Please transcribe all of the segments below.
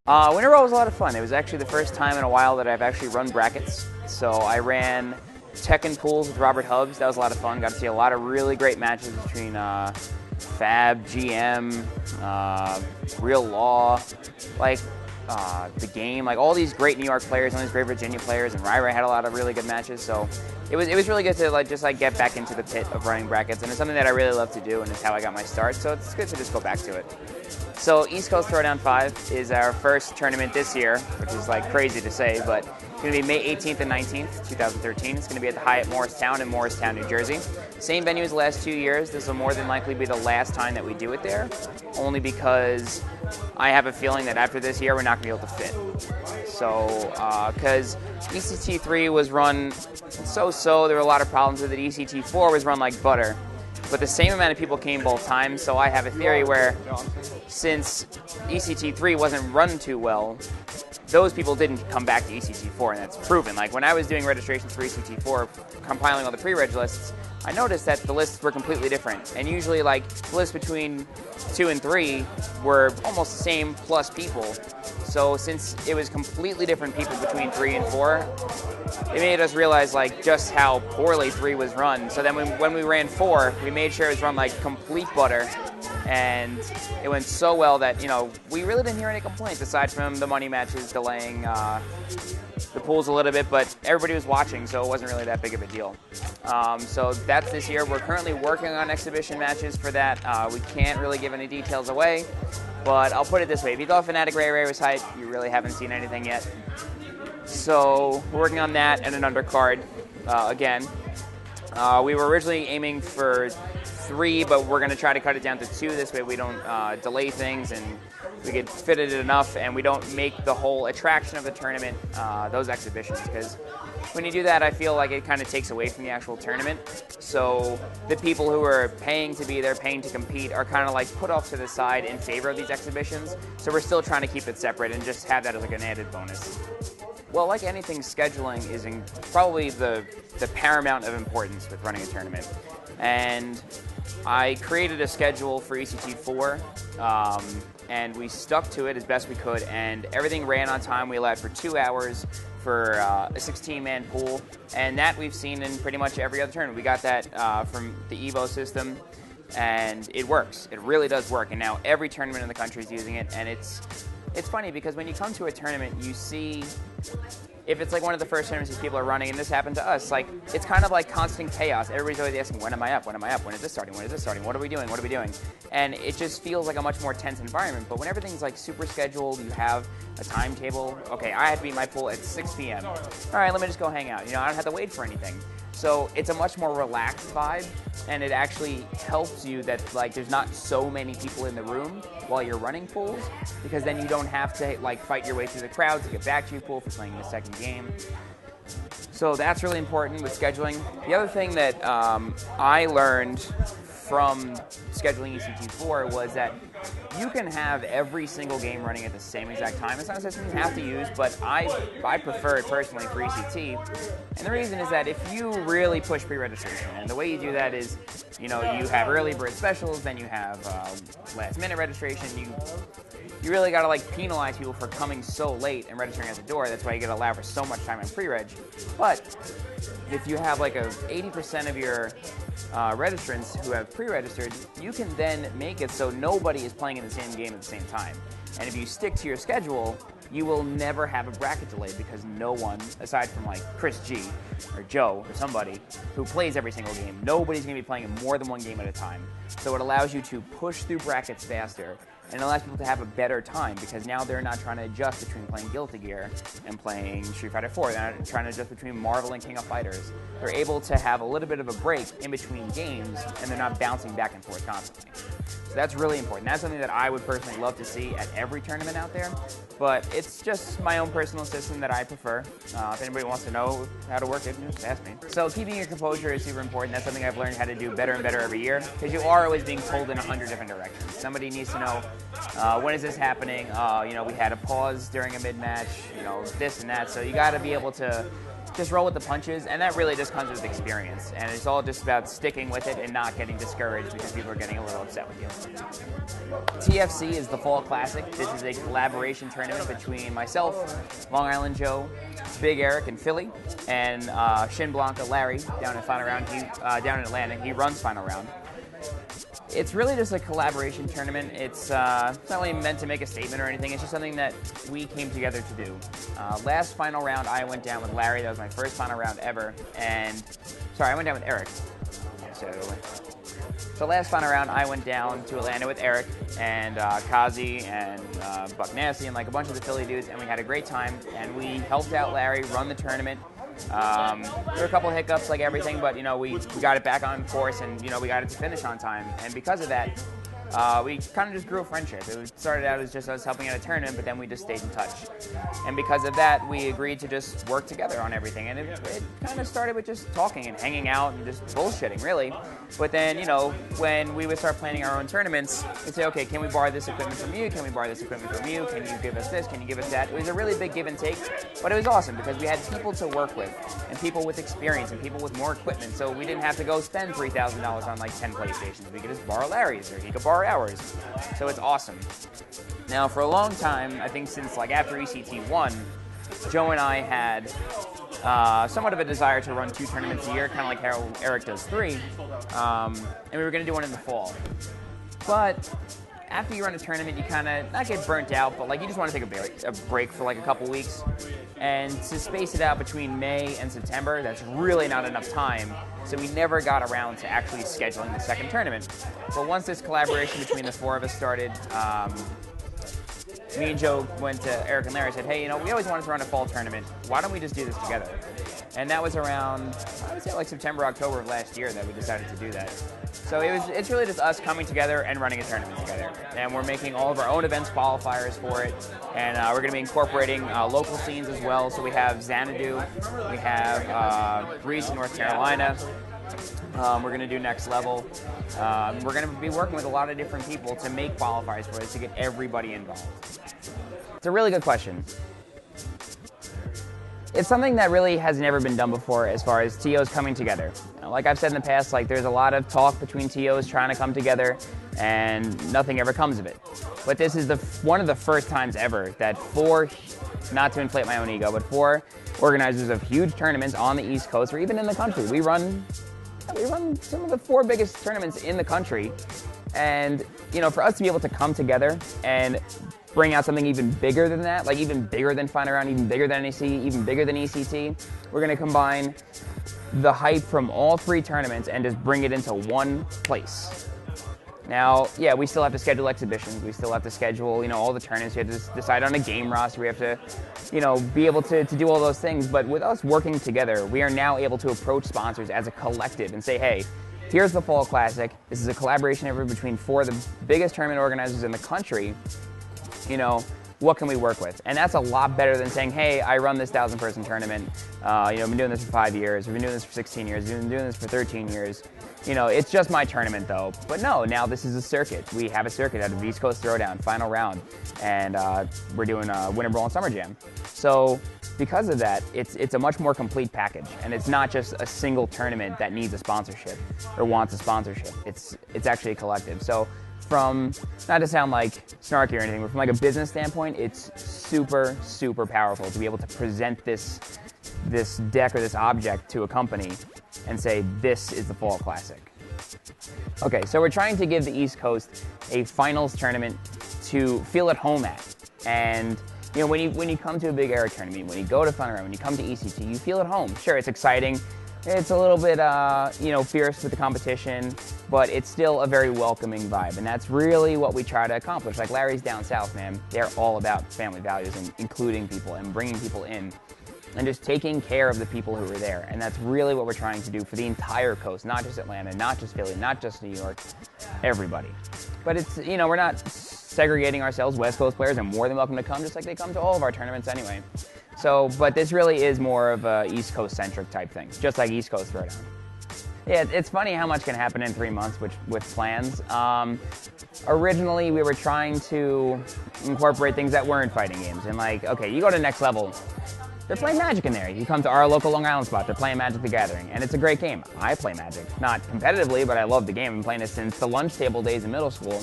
Winter Brawl was a lot of fun. It was actually the first time in a while that I've actually run brackets. So I ran Tekken pools with Robert Hubbs. That was a lot of fun. Got to see a lot of really great matches between Fab, GM, Real Law, like the game, like all these great New York players, all these great Virginia players, and Rai had a lot of really good matches. So it was really good to just get back into the pit of running brackets, and it's something that I really love to do, and it's how I got my start. So it's good to just go back to it. So East Coast Throwdown 5 is our first tournament this year, which is like crazy to say, but it's going to be May 18th and 19th, 2013. It's going to be at the Hyatt Morristown in Morristown, New Jersey. Same venue as the last 2 years. This will more than likely be the last time that we do it there, only because I have a feeling that after this year we're not going to be able to fit. So, because ECT3 was run so-so, there were a lot of problems with it. ECT4 was run like butter. But the same amount of people came both times, so I have a theory where since ECT3 wasn't run too well, those people didn't come back to ECT4, and that's proven. Like when I was doing registrations for ECT4, compiling all the pre-reg lists, I noticed that the lists were completely different. And usually like the lists between 2 and 3 were almost the same plus people. So since it was completely different people between 3 and 4, it made us realize like just how poorly 3 was run. So then when we ran 4, we made sure it was run like complete butter, and it went so well that, you know, we really didn't hear any complaints aside from the money matches delaying the pools a little bit, but everybody was watching, so it wasn't really that big of a deal. So that's this year. We're currently working on exhibition matches for that. We can't really give any details away, but I'll put it this way. If you thought Fnatic Ray was hype, you really haven't seen anything yet. So we're working on that and an undercard again. We were originally aiming for 3, but we're going to try to cut it down to 2. This way we don't delay things, and we get fitted it enough, and we don't make the whole attraction of the tournament those exhibitions, because when you do that, I feel like it kind of takes away from the actual tournament. So the people who are paying to be there, paying to compete, are kind of like put off to the side in favor of these exhibitions. So we're still trying to keep it separate and just have that as like an added bonus. Well, like anything, scheduling is probably the paramount of importance with running a tournament. And I created a schedule for ECT4, and we stuck to it as best we could, and everything ran on time. We allowed for 2 hours for a 16-man pool, and that we've seen in pretty much every other tournament. We got that from the Evo system, and it works. It really does work, and now every tournament in the country is using it, and it's funny because when you come to a tournament, you see, if it's like one of the first tournaments these people are running, and this happened to us, like it's kind of like constant chaos. Everybody's always asking, when am I up? When am I up? When is this starting? When is this starting? What are we doing? What are we doing? And it just feels like a much more tense environment. But when everything's like super scheduled, you have a timetable. Okay, I have to be in my pool at 6 p.m. All right, let me just go hang out. You know, I don't have to wait for anything. So it's a much more relaxed vibe, and it actually helps you that like there's not so many people in the room while you're running pools, because then you don't have to like fight your way through the crowd to get back to your pool for playing the second game. So that's really important with scheduling. The other thing that I learned from scheduling ECT4 was that you can have every single game running at the same exact time. It's not a system you have to use, but I prefer it personally for ECT. And the reason is that if you really push pre-registration, and the way you do that is, you know, you have early bird specials, then you have last minute registration. You really got to like penalize people for coming so late and registering at the door. That's why you get to allow for so much time on pre-reg. But if you have like 80% of your registrants who have pre-registered, you can then make it so nobody is playing in the same game at the same time. And if you stick to your schedule, you will never have a bracket delay, because no one, aside from like Chris G or Joe or somebody who plays every single game, nobody's going to be playing in more than one game at a time. So it allows you to push through brackets faster, and it allows people to have a better time, because now they're not trying to adjust between playing Guilty Gear and playing Street Fighter 4. They're not trying to adjust between Marvel and King of Fighters. They're able to have a little bit of a break in between games, and they're not bouncing back and forth constantly. So that's really important. That's something that I would personally love to see at every tournament out there, but it's just my own personal system that I prefer. If anybody wants to know how to work it, just ask me. So keeping your composure is super important. That's something I've learned how to do better and better every year, because you are always being pulled in 100 different directions. Somebody needs to know, when is this happening? You know, we had a pause during a mid-match, you know, this and that. So you got to be able to just roll with the punches, and that really just comes with experience. And it's all just about sticking with it and not getting discouraged because people are getting a little upset with you. TFC is the Fall Classic. This is a collaboration tournament between myself, Long Island Joe, Big Eric in Philly, and Shin Blanca Larry down in Final Round. Down in Atlanta. He runs Final Round. It's really just a collaboration tournament. It's not really meant to make a statement or anything. It's just something that we came together to do. Last Final Round, I went down with Larry. That was my first Final Round ever. And, sorry, I went down with Eric. So last Final Round, I went down to Atlanta with Eric and Kazi and Buck Nasty and like a bunch of the Philly dudes, and we had a great time. And we helped out Larry run the tournament. There were a couple of hiccups like everything, but, you know, we got it back on course, and, you know, we got it to finish on time. And because of that, we kind of just grew a friendship. It started out as just us helping out a tournament, but then we just stayed in touch. And because of that, we agreed to just work together on everything. And it kind of started with just talking and hanging out and just bullshitting, really. But then, you know, when we would start planning our own tournaments, we'd say, okay, can we borrow this equipment from you? Can we borrow this equipment from you? Can you give us this? Can you give us that? It was a really big give and take, but it was awesome because we had people to work with and people with experience and people with more equipment. So we didn't have to go spend $3,000 on like 10 PlayStations. We could just borrow Larry's, or he could borrow ours. So it's awesome. Now, for a long time, I think since like after ECT1, Joe and I had somewhat of a desire to run 2 tournaments a year, kind of like how Eric does 3, and we were going to do one in the fall. But after you run a tournament, you kind of, not get burnt out, but like you just want to take a break for like a couple weeks. And to space it out between May and September, that's really not enough time. So we never got around to actually scheduling the second tournament. But once this collaboration between the 4 of us started, me and Joe went to Eric and Larry and said, hey, you know, we always wanted to run a fall tournament. Why don't we just do this together? And that was around, I would say like September, October of last year that we decided to do that. So it's really just us coming together and running a tournament together. And we're making all of our own events qualifiers for it. And we're going to be incorporating local scenes as well. So we have Xanadu, we have Reese in North Carolina. We're going to do Next Level. We're going to be working with a lot of different people to make qualifiers for it to get everybody involved. It's a really good question. It's something that really has never been done before as far as TOs coming together. You know, like I've said in the past, like there's a lot of talk between TOs trying to come together and nothing ever comes of it. But this is one of the first times ever that 4, not to inflate my own ego, but 4 organizers of huge tournaments on the East Coast or even in the country. We run some of the 4 biggest tournaments in the country. And, you know, for us to be able to come together and bring out something even bigger than that, like even bigger than Final Round, even bigger than NEC, even bigger than ECT, we're going to combine the hype from all 3 tournaments and just bring it into one place. Now, yeah, we still have to schedule exhibitions. We still have to schedule, you know, all the tournaments. We have to decide on a game roster. We have to, you know, be able to do all those things. But with us working together, we are now able to approach sponsors as a collective and say, hey, here's the Fall Classic. This is a collaboration effort between 4 of the biggest tournament organizers in the country. You know, what can we work with? And that's a lot better than saying, hey, I run this 1,000-person tournament. You know, I've been doing this for 5 years. We've been doing this for 16 years. We've been doing this for 13 years. You know, it's just my tournament, though. But no, now this is a circuit. We have a circuit out of East Coast Throwdown, Final Round. And we're doing Winter Brawl and Summer Jam. So because of that, it's a much more complete package. And it's not just a single tournament that needs a sponsorship or wants a sponsorship. It's actually a collective. So from, not to sound like snarky or anything, but from like a business standpoint, it's super, super powerful to be able to present this deck or this object to a company and say, this is the Fall Classic. Okay, so we're trying to give the East Coast a finals tournament to feel at home at. And you know, when you come to a Big Air tournament, when you go to Final Round, when you come to ECT, you feel at home. Sure, it's exciting. It's a little bit, you know, fierce with the competition, but it's still a very welcoming vibe, and that's really what we try to accomplish. Like Larry's down south, man, they're all about family values and including people and bringing people in and just taking care of the people who are there, and that's really what we're trying to do for the entire coast, not just Atlanta, not just Philly, not just New York, everybody. But it's, you know, we're not segregating ourselves. West Coast players are more than welcome to come, just like they come to all of our tournaments anyway. So, but this really is more of a East Coast-centric type thing, just like East Coast Throwdown. Yeah, it's funny how much can happen in 3 months with plans. Originally, we were trying to incorporate things that weren't fighting games. And like, okay, you go to Next Level, they're playing Magic in there. You come to our local Long Island spot, they're playing Magic the Gathering, and it's a great game. I play Magic. Not competitively, but I love the game. I've been playing it since the lunch table days in middle school.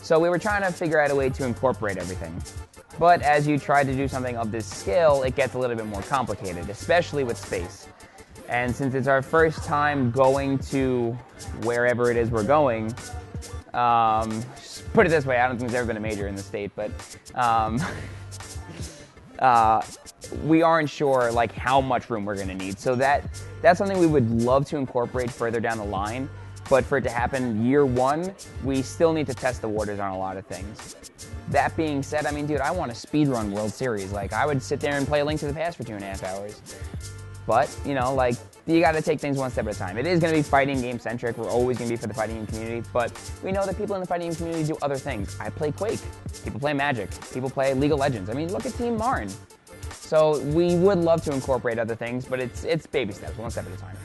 So we were trying to figure out a way to incorporate everything. But as you try to do something of this scale, it gets a little bit more complicated, especially with space. And since it's our first time going to wherever it is we're going, put it this way, I don't think there's ever been a major in the state, but we aren't sure like how much room we're going to need. So that's something we would love to incorporate further down the line. But for it to happen year one, we still need to test the waters on a lot of things. That being said, I mean, dude, I want a speedrun World Series. Like, I would sit there and play A Link to the Past for 2.5 hours. But, you know, like, you got to take things one step at a time. It is going to be fighting game centric. We're always going to be for the fighting game community. But we know that people in the fighting game community do other things. I play Quake. People play Magic. People play League of Legends. I mean, look at Team Marn. So we would love to incorporate other things, but it's baby steps, one step at a time.